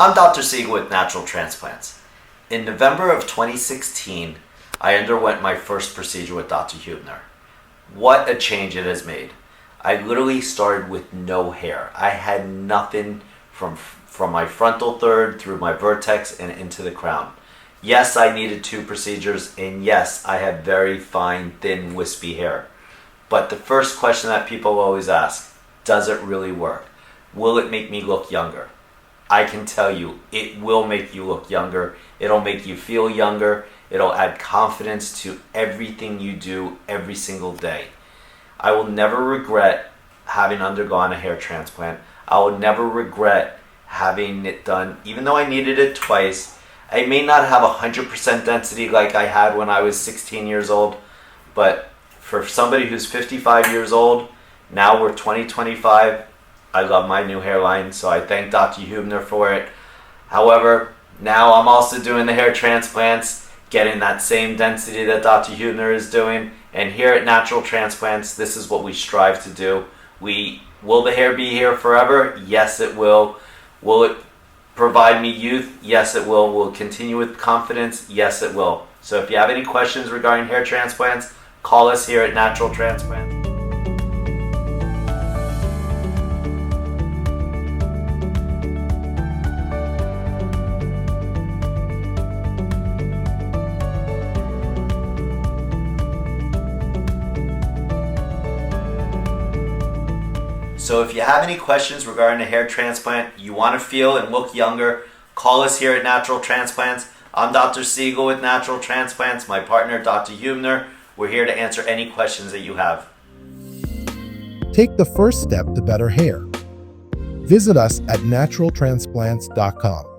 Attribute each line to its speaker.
Speaker 1: I'm Dr. Siegel with Natural Transplants. In November of 2016, I underwent my first procedure with Dr. Huebner. What a change it has made. I literally started with no hair. I had nothing from my frontal third through my vertex and into the crown. Yes, I needed 2 procedures, and yes, I had very fine, thin, wispy hair. But the first question that people always ask, does it really work? Will it make me look younger? I can tell you, it will make you look younger. It'll make you feel younger. It'll add confidence to everything you do every single day. I will never regret having undergone a hair transplant. I will never regret having it done, even though I needed it twice. I may not have 100% density like I had when I was 16 years old, but for somebody who's 55 years old, now we're 2025, I love my new hairline, so I thank Dr. Huebner for it. However, now I'm also doing the hair transplants, getting that same density that Dr. Huebner is doing, and here at Natural Transplants, this is what we strive to do. Will the hair be here forever? Yes, it will. Will it provide me youth? Yes, it will. Will it continue with confidence? Yes, it will. So if you have any questions regarding hair transplants, call us here at Natural Transplants. So if you have any questions regarding a hair transplant, you want to feel and look younger, call us here at Natural Transplants. I'm Dr. Siegel with Natural Transplants, my partner Dr. Huebner. We're here to answer any questions that you have.
Speaker 2: Take the first step to better hair. Visit us at naturaltransplants.com.